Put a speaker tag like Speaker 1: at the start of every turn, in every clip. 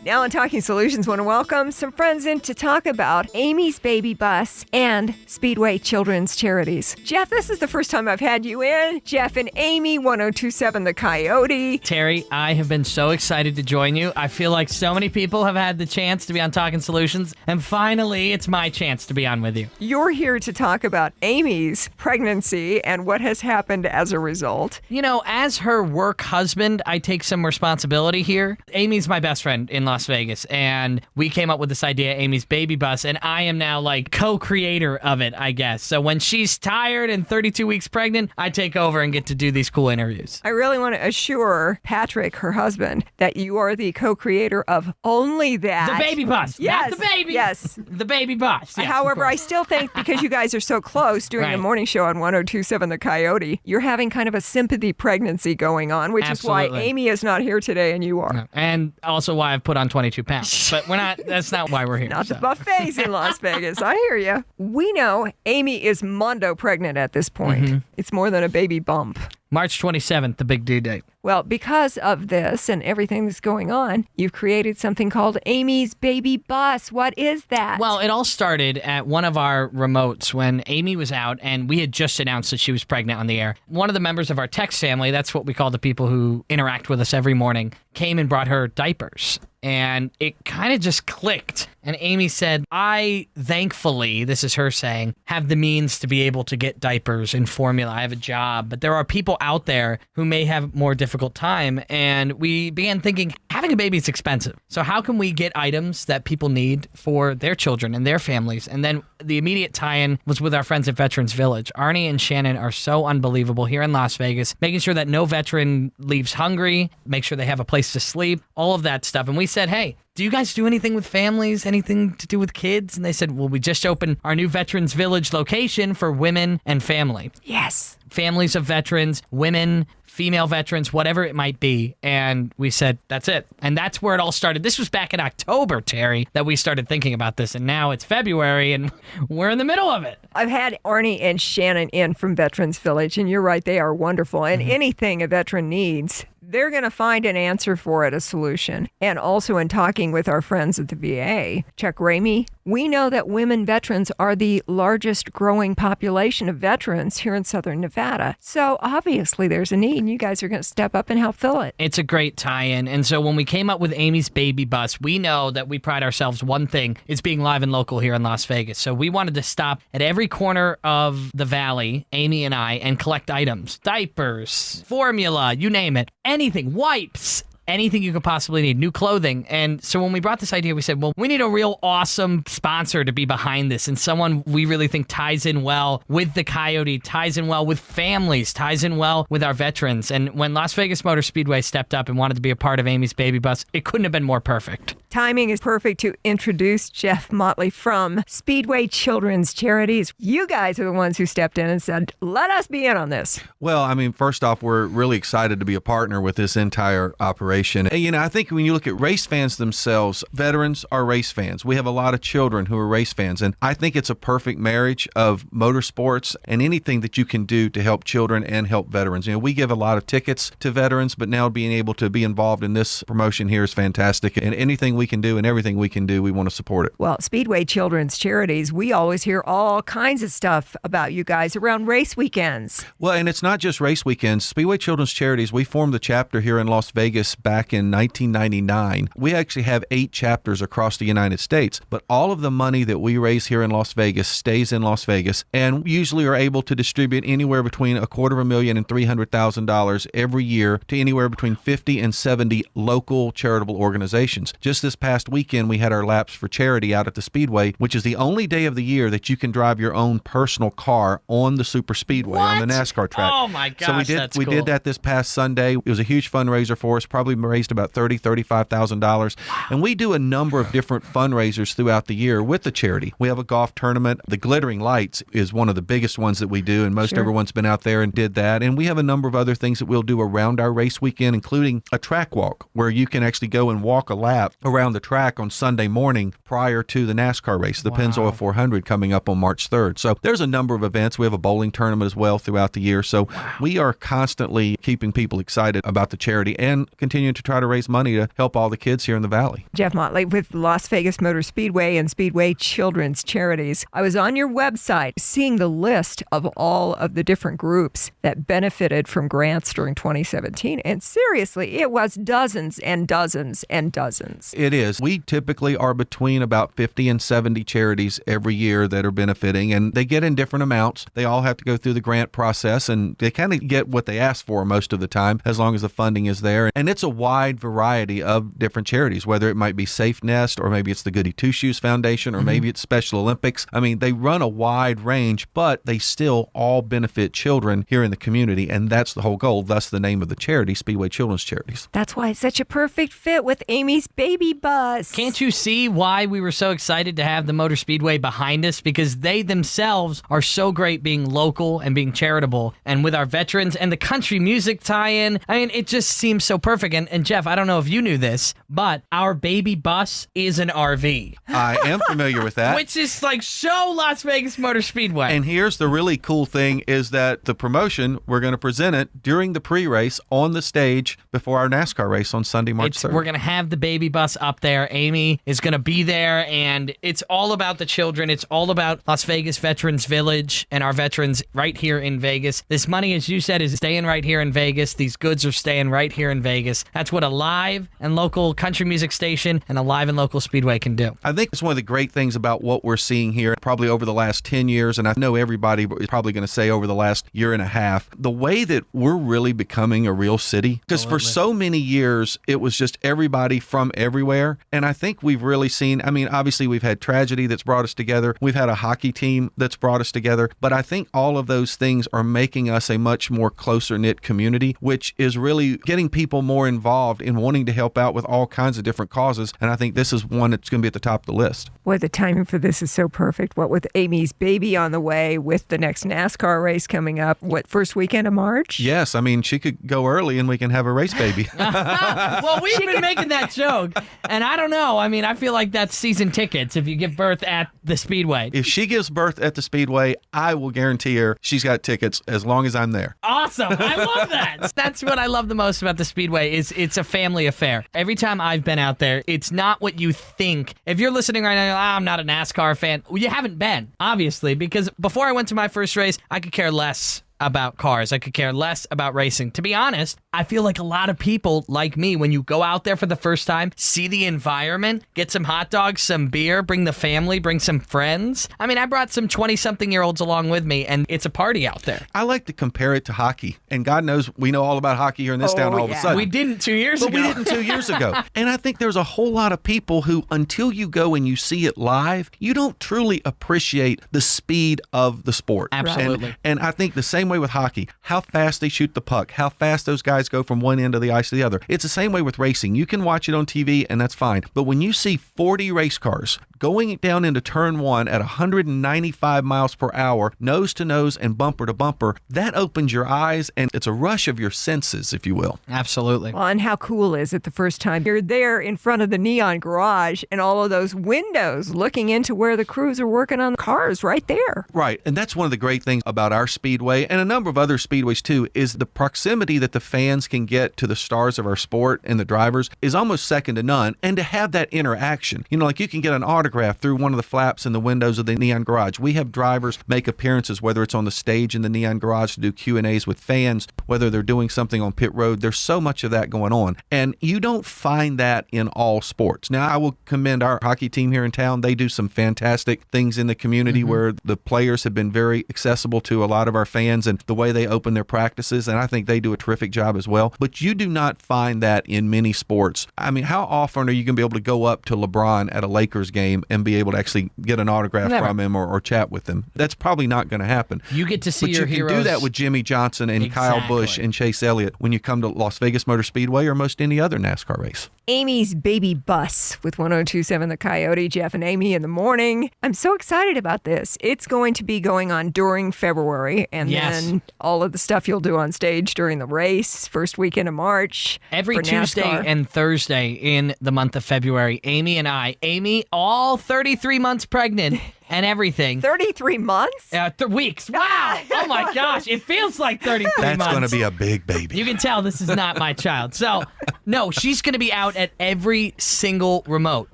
Speaker 1: Now on Talking Solutions, want to welcome some friends in to talk about Aimee's baby bus and Speedway Children's Charities. Jeff, this is the first time I've had you in. Jeff and Aimee, 1027 The Coyote.
Speaker 2: Terry, I have been so excited to join you. I feel like so many people have had the chance to be on Talking Solutions, and finally, it's my chance to be on with you.
Speaker 1: You're here to talk about Aimee's pregnancy and what has happened as a result.
Speaker 2: You know, as her work husband, I take some responsibility here. Aimee's my best friend in Las Vegas, and we came up with this idea, Aimee's baby bus, and I am now like co-creator of it, I guess. So when she's tired and 32 weeks pregnant, I take over and get to do these cool interviews.
Speaker 1: I really want to assure Patrick, her husband, that you are the co-creator of only that.
Speaker 2: The baby bus.
Speaker 1: Yes.
Speaker 2: Not the baby.
Speaker 1: Yes.
Speaker 2: The baby bus. Yes,
Speaker 1: However, I still think because you guys are so close doing the morning show on 1027 The Coyote, you're having kind of a sympathy pregnancy going on, which
Speaker 2: Absolutely.
Speaker 1: is why Aimee is not here today and you are.
Speaker 2: No. And also why I've put on 22 pounds. But that's not why we're here.
Speaker 1: Not the buffets in Las Vegas. I hear you. We know Aimee is mondo pregnant at this point.
Speaker 2: Mm-hmm.
Speaker 1: It's more than a baby bump.
Speaker 2: March 27th, the big due date.
Speaker 1: Well, because of this and everything that's going on, you've created something called Aimee's Baby Bus. What is that?
Speaker 2: Well, it all started at one of our remotes when Aimee was out and we had just announced that she was pregnant on the air. One of the members of our text family, that's what we call the people who interact with us every morning, came and brought her diapers. And it kind of just clicked. And Aimee said, I thankfully, this is her saying, have the means to be able to get diapers and formula. I have a job, but there are people out there who may have more difficult time. And we began thinking, having a baby is expensive. So how can we get items that people need for their children and their families? And then the immediate tie-in was with our friends at Veterans Village. Arnie and Shannon are so unbelievable here in Las Vegas, making sure that no veteran leaves hungry, make sure they have a place to sleep, all of that stuff. And we said, hey, do you guys do anything with families, anything to do with kids? And they said, well, we just opened our new Veterans Village location for women and family.
Speaker 1: Yes.
Speaker 2: Families of veterans, women, female veterans, whatever it might be. And we said, that's it. And that's where it all started. This was back in October, Terry, that we started thinking about this. And now it's February and we're in the middle of it.
Speaker 1: I've had Arnie and Shannon in from Veterans Village, and you're right, they are wonderful. And anything a veteran needs, they're going to find an answer for it, a solution. And also in talking with our friends at the VA, Chuck Ramey, we know that women veterans are the largest growing population of veterans here in Southern Nevada. So obviously there's a need, and you guys are going to step up and help fill it.
Speaker 2: It's a great tie-in. And so when we came up with Aimee's Baby Bus, we know that we pride ourselves one thing, it's being live and local here in Las Vegas. So we wanted to stop at every corner of the valley, Aimee and I, and collect items, diapers, formula, you name it. Anything, wipes, anything you could possibly need, new clothing. And so when we brought this idea, we said, well, we need a real awesome sponsor to be behind this, and someone we really think ties in well with the Coyote, ties in well with families, ties in well with our veterans. And when Las Vegas Motor Speedway stepped up and wanted to be a part of Aimee's Baby Bus, it couldn't have been more perfect.
Speaker 1: Timing is perfect to introduce Jeff Motley from Speedway Children's Charities. You guys are the ones who stepped in and said, let us be in on this.
Speaker 3: Well, I mean, first off, we're really excited to be a partner with this entire operation. And, I think when you look at race fans themselves, veterans are race fans. We have a lot of children who are race fans. And I think it's a perfect marriage of motorsports and anything that you can do to help children and help veterans. We give a lot of tickets to veterans, but now being able to be involved in this promotion here is fantastic. And anything we can do and everything we can do, we want to support it.
Speaker 1: Well, Speedway Children's Charities, we always hear all kinds of stuff about you guys around race weekends.
Speaker 3: Well, and it's not just race weekends. Speedway Children's Charities, we formed the chapter here in Las Vegas back in 1999. We actually have 8 chapters across the United States, but all of the money that we raise here in Las Vegas stays in Las Vegas, and usually are able to distribute anywhere between $250,000 and $300,000 every year to anywhere between 50 and 70 local charitable organizations. Just this past weekend, we had our Laps for Charity out at the Speedway, which is the only day of the year that you can drive your own personal car on the super speedway, on the NASCAR track.
Speaker 2: Oh my gosh,
Speaker 3: so we did that this past Sunday. It was a huge fundraiser for us, probably raised about $35,000. And we do a number of different fundraisers throughout the year with the charity. We have a golf tournament. The Glittering Lights is one of the biggest ones that we do, and most everyone's been out there and did that. And we have a number of other things that we'll do around our race weekend, including a track walk, where you can actually go and walk a lap around the track on Sunday morning prior to the NASCAR race, the Pennzoil 400 coming up on March 3rd. So there's a number of events. We have a bowling tournament as well throughout the year. So we are constantly keeping people excited about the charity and continuing continuing to try to raise money to help all the kids here in the Valley.
Speaker 1: Jeff Motley with Las Vegas Motor Speedway and Speedway Children's Charities. I was on your website seeing the list of all of the different groups that benefited from grants during 2017. And seriously, it was dozens and dozens and dozens.
Speaker 3: It is. We typically are between about 50 and 70 charities every year that are benefiting, and they get in different amounts. They all have to go through the grant process, and they kind of get what they ask for most of the time, as long as the funding is there. And it's a wide variety of different charities, whether it might be Safe Nest, or maybe it's the Goody Two Shoes Foundation, or maybe it's Special Olympics. I mean, they run a wide range, but they still all benefit children here in the community, and that's the whole goal, thus the name of the charity, Speedway Children's Charities.
Speaker 1: That's why it's such a perfect fit with Aimee's baby bus.
Speaker 2: Can't you see why we were so excited to have the Motor Speedway behind us? Because they themselves are so great being local and being charitable. And with our veterans and the country music tie-in, I mean, it just seems so perfect. And Jeff, I don't know if you knew this, but our baby bus is an RV.
Speaker 3: I am familiar with that.
Speaker 2: Which is like so Las Vegas Motor Speedway.
Speaker 3: And here's the really cool thing is that the promotion, we're going to present it during the pre-race on the stage before our NASCAR race on Sunday, March 3rd.
Speaker 2: We're going to have the baby bus up there. Aimee is going to be there, and it's all about the children. It's all about Las Vegas Veterans Village and our veterans right here in Vegas. This money, as you said, is staying right here in Vegas. These goods are staying right here in Vegas. That's what a live and local country music station and a live and local speedway can do.
Speaker 3: I think it's one of the great things about what we're seeing here, probably over the last 10 years, and I know everybody is probably going to say over the last year and a half, the way that we're really becoming a real city. Because for so many years, it was just everybody from everywhere. And I think we've really seen, I mean, obviously we've had tragedy that's brought us together. We've had a hockey team that's brought us together. But I think all of those things are making us a much more closer knit community, which is really getting people more involved in wanting to help out with all kinds of different causes. And I think this is one that's going to be at the top of the list.
Speaker 1: Boy, the timing for this is so perfect. What with Aimee's baby on the way, with the next NASCAR race coming up, what, first weekend of March?
Speaker 3: Yes, I mean, she could go early and we can have a race baby.
Speaker 2: Well, we've been making that joke, and I don't know. I mean, I feel like that's season tickets if you give birth at the Speedway.
Speaker 3: If she gives birth at the Speedway, I will guarantee her she's got tickets as long as I'm there.
Speaker 2: Awesome. I love that. That's what I love the most about the Speedway is it's a family affair. Every time I've been out there, it's not what you think. If you're listening right now, I'm not a NASCAR fan. Well, you haven't been, obviously, because before I went to my first race, I could care less about cars. I could care less about racing. To be honest, I feel like a lot of people like me, when you go out there for the first time, see the environment, get some hot dogs, some beer, bring the family, bring some friends. I mean, I brought some 20-something-year-olds along with me, and it's a party out there.
Speaker 3: I like to compare it to hockey. And God knows we know all about hockey here in this town all of a sudden.
Speaker 2: We didn't 2 years ago.
Speaker 3: But we didn't 2 years ago. And I think there's a whole lot of people who, until you go and you see it live, you don't truly appreciate the speed of the sport.
Speaker 2: Absolutely.
Speaker 3: And I think the same way with hockey, how fast they shoot the puck, how fast those guys go from one end of the ice to the other. It's the same way with racing. You can watch it on TV and that's fine. But when you see 40 race cars going down into turn one at 195 miles per hour, nose to nose and bumper to bumper, that opens your eyes and it's a rush of your senses, if you will.
Speaker 2: Absolutely.
Speaker 1: Well, and how cool is it the first time you're there in front of the neon garage and all of those windows looking into where the crews are working on the cars right there.
Speaker 3: Right. And that's one of the great things about our Speedway and a number of other Speedways too, is the proximity that the fans can get to the stars of our sport and the drivers is almost second to none. And to have that interaction, you know, like you can get an autograph through one of the flaps in the windows of the neon garage. We have drivers make appearances, whether it's on the stage in the neon garage to do Q&As with fans, whether they're doing something on pit road. There's so much of that going on. And you don't find that in all sports. Now, I will commend our hockey team here in town. They do some fantastic things in the community where the players have been very accessible to a lot of our fans and the way they open their practices. And I think they do a terrific job as well. But you do not find that in many sports. I mean, how often are you going to be able to go up to LeBron at a Lakers game and be able to actually get an autograph from him or chat with him? That's probably not going to happen.
Speaker 2: You get to see
Speaker 3: but
Speaker 2: your
Speaker 3: you can
Speaker 2: heroes.
Speaker 3: do that with Jimmy Johnson and
Speaker 2: Exactly.
Speaker 3: Kyle Busch and Chase Elliott when you come to Las Vegas Motor Speedway or most any other NASCAR race.
Speaker 1: Aimee's baby bus with 1027 The Coyote, Jeff and Aimee in the morning. I'm so excited about this. It's going to be going on during February, and then all of the stuff you'll do on stage during the race, first weekend of March.
Speaker 2: Every
Speaker 1: for
Speaker 2: Tuesday
Speaker 1: NASCAR.
Speaker 2: and Thursday in the month of February, Aimee and I, Aimee, all 33 months pregnant, and everything.
Speaker 1: 33 months?
Speaker 2: Weeks. Wow. Oh my gosh. It feels like 33 months.
Speaker 3: That's going to be a big baby.
Speaker 2: You can tell this is not my child. So, no, she's going to be out at every single remote,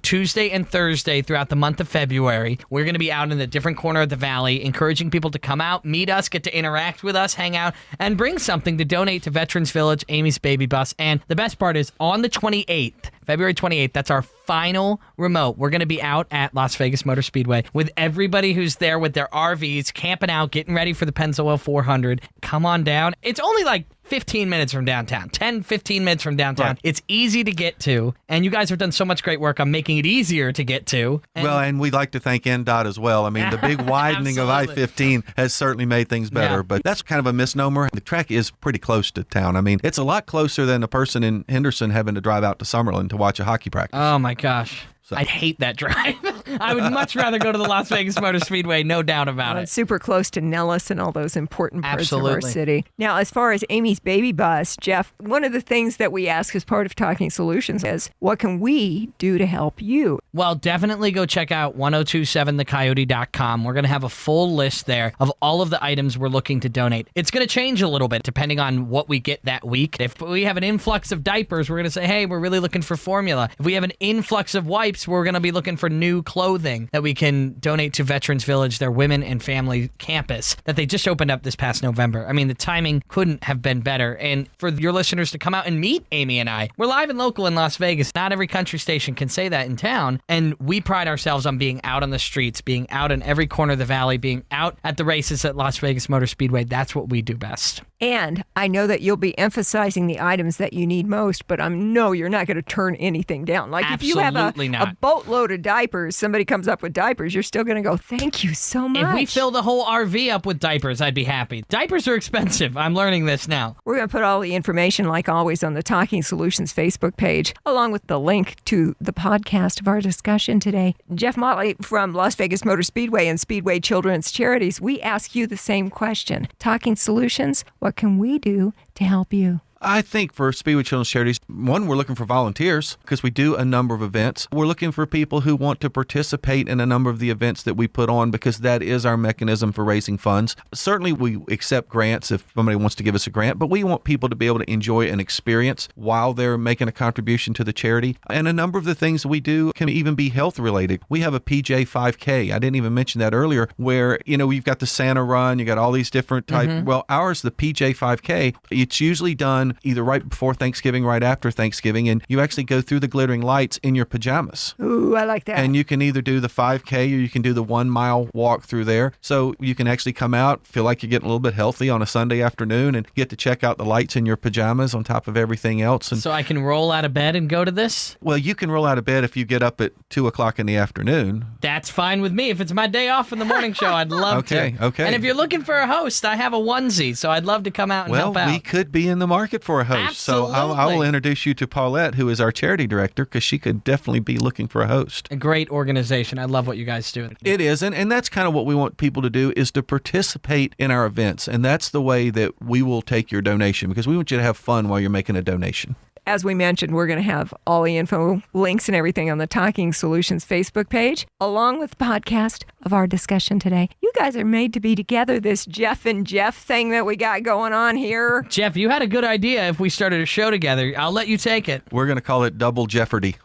Speaker 2: Tuesday and Thursday throughout the month of February. We're going to be out in a different corner of the valley, encouraging people to come out, meet us, get to interact with us, hang out, and bring something to donate to Veterans Village, Aimee's Baby Bus. And the best part is on the 28th, February 28th, that's our final remote. We're going to be out at Las Vegas Motor Speedway with everybody who's there with their RVs, camping out, getting ready for the Pennzoil 400. Come on down. It's only like 15 minutes from downtown, 10, 15 minutes from downtown.
Speaker 3: Right.
Speaker 2: It's easy to get to, and you guys have done so much great work on making it easier to get to.
Speaker 3: And we'd like to thank NDOT as well. I mean, the big widening of I-15 has certainly made things better, but that's kind of a misnomer. The track is pretty close to town. I mean, it's a lot closer than a person in Henderson having to drive out to Summerlin to watch a hockey practice.
Speaker 2: Oh, my gosh. I'd hate that drive. I would much rather go to the Las Vegas Motor Speedway, no doubt about it.
Speaker 1: It's super close to Nellis and all those important parts of our
Speaker 2: Absolutely.
Speaker 1: city. Now, as far as Aimee's Baby Bus, Jeff, one of the things that we ask as part of Talking Solutions is, what can we do to help you?
Speaker 2: Well, definitely go check out 1027thecoyote.com. We're going to have a full list there of all of the items we're looking to donate. It's going to change a little bit depending on what we get that week. If we have an influx of diapers, we're going to say, hey, we're really looking for formula. If we have an influx of wipes, we're going to be looking for new clothing that we can donate to Veterans Village, their women and family campus that they just opened up this past November. I mean, the timing couldn't have been better. And for your listeners to come out and meet Aimee and I, we're live and local in Las Vegas. Not every country station can say that in town. And we pride ourselves on being out on the streets, being out in every corner of the valley, being out at the races at Las Vegas Motor Speedway. That's what we do best.
Speaker 1: And I know that you'll be emphasizing the items that you need most, but I know you're not going to turn anything down. Like if you have
Speaker 2: Absolutely
Speaker 1: a
Speaker 2: not.
Speaker 1: boatload of diapers, somebody comes up with diapers, you're still going to go, thank you so much.
Speaker 2: If we fill the whole RV up with diapers, I'd be happy. Diapers are expensive. I'm learning this now.
Speaker 1: We're going to put all the information, like always, on the Talking Solutions Facebook page, along with the link to the podcast of our discussion today. Jeff Motley from Las Vegas Motor Speedway and Speedway Children's Charities, we ask you the same question. Talking Solutions, what can we do to help you?
Speaker 3: I think for Speedway Children's Charities, one, we're looking for volunteers because we do a number of events. We're looking for people who want to participate in a number of the events that we put on because that is our mechanism for raising funds. Certainly, we accept grants if somebody wants to give us a grant, but we want people to be able to enjoy an experience while they're making a contribution to the charity. And a number of the things we do can even be health related. We have a PJ 5K. I didn't even mention that earlier, where, you've got the Santa Run, you got all these different types. Well, ours, the PJ 5K, it's usually done either right before Thanksgiving, right after Thanksgiving, and you actually go through the glittering lights in your pajamas.
Speaker 1: Ooh, I like that.
Speaker 3: And you can either do the 5K or you can do the 1 mile walk through there. So you can actually come out, feel like you're getting a little bit healthy on a Sunday afternoon and get to check out the lights in your pajamas on top of everything else. And
Speaker 2: So I can roll out of bed and go to this?
Speaker 3: well, you can roll out of bed if you get up at 2 o'clock in the afternoon.
Speaker 2: That's fine with me. If it's my day off in the morning show, I'd love to.
Speaker 3: Okay.
Speaker 2: And if you're looking for a host, I have a onesie, so I'd love to come out and
Speaker 3: Well,
Speaker 2: help out.
Speaker 3: we could be in the market for a host. So I will
Speaker 2: Absolutely.
Speaker 3: introduce you to Paulette, who is our charity director, because she could definitely be looking for a host.
Speaker 2: A great organization. I love what you guys do.
Speaker 3: It is, and that's kind of what we want people to do, is to participate in our events. And that's the way that we will take your donation, because we want you to have fun while you're making a donation.
Speaker 1: As we mentioned, we're going to have all the info, links, and everything on the Talking Solutions Facebook page, along with the podcast of our discussion today. You guys are made to be together, this Jeff and Jeff thing that we got going on here.
Speaker 2: Jeff, you had a good idea if we started a show together. I'll let you take it.
Speaker 3: We're going to call it Double Jeopardy.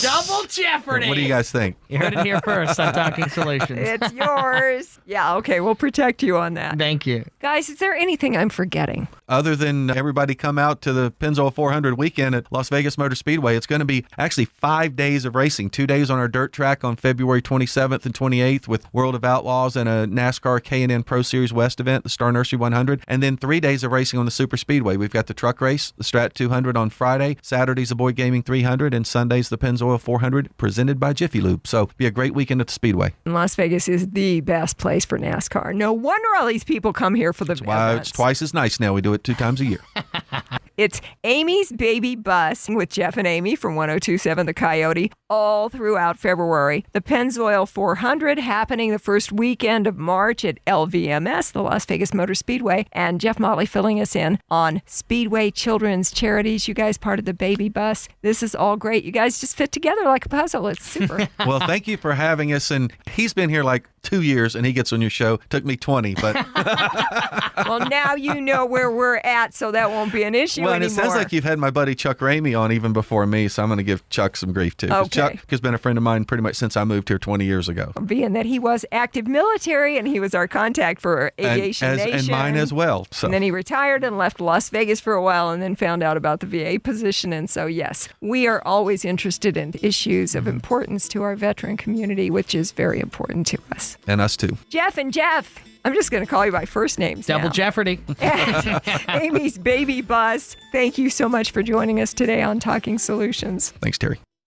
Speaker 2: Double Jeopardy!
Speaker 3: What do you guys think?
Speaker 2: You heard it here first on Talking Solutions.
Speaker 1: It's yours. Yeah, okay, we'll protect you on that.
Speaker 2: Thank you.
Speaker 1: Guys, is there anything I'm forgetting?
Speaker 3: Other than everybody come out to the Pennzoil 400 weekend at Las Vegas Motor Speedway, it's going to be actually 5 days of racing, 2 days on our dirt track on February 27th and 28th with World of Outlaws and a NASCAR K&N Pro Series West event, the Star Nursery 100, and then 3 days of racing on the Super Speedway. We've got the truck race, the Strat 200 on Friday, Saturday's the Boyd Gaming 300, and Sunday's the Pennzoil 400 presented by Jiffy Lube. So it'll be a great weekend at the Speedway.
Speaker 1: Las Vegas is the best place for NASCAR. No wonder all these people come here for the
Speaker 3: Why
Speaker 1: events.
Speaker 3: it's twice as nice now. We do it 2 times a year.
Speaker 1: It's Aimee's Baby Bus with Jeff and Aimee from 1027 The Coyote all throughout February. The Pennzoil 400 happening the first weekend of March at LVMS, the Las Vegas Motor Speedway, and Jeff Motley filling us in on Speedway Children's Charities. You guys part of the Baby Bus. This is all great. You guys just fit together like a puzzle. It's super.
Speaker 3: Well, thank you for having us. And he's been here like 2 years, and he gets on your show. Took me 20, but
Speaker 1: Well, now you know where we're at, so that won't be an issue
Speaker 3: well, and
Speaker 1: anymore.
Speaker 3: it sounds like you've had my buddy Chuck Ramey on even before me, so I'm going to give Chuck some grief too. 'Cause
Speaker 1: Okay.
Speaker 3: Chuck has been a friend of mine pretty much since I moved here 20 years ago.
Speaker 1: Being that he was active military and he was our contact for Aviation Nation.
Speaker 3: And mine as well. So.
Speaker 1: And then he retired and left Las Vegas for a while and then found out about the VA position. And so, yes, we are always interested in issues of importance to our veteran community, which is very important to us.
Speaker 3: And us too.
Speaker 1: Jeff and Jeff. I'm just going to call you by first names
Speaker 2: Double
Speaker 1: now.
Speaker 2: jeopardy.
Speaker 1: Amy's baby bus. Thank you so much for joining us today on Talking Solutions.
Speaker 3: Thanks, Terry.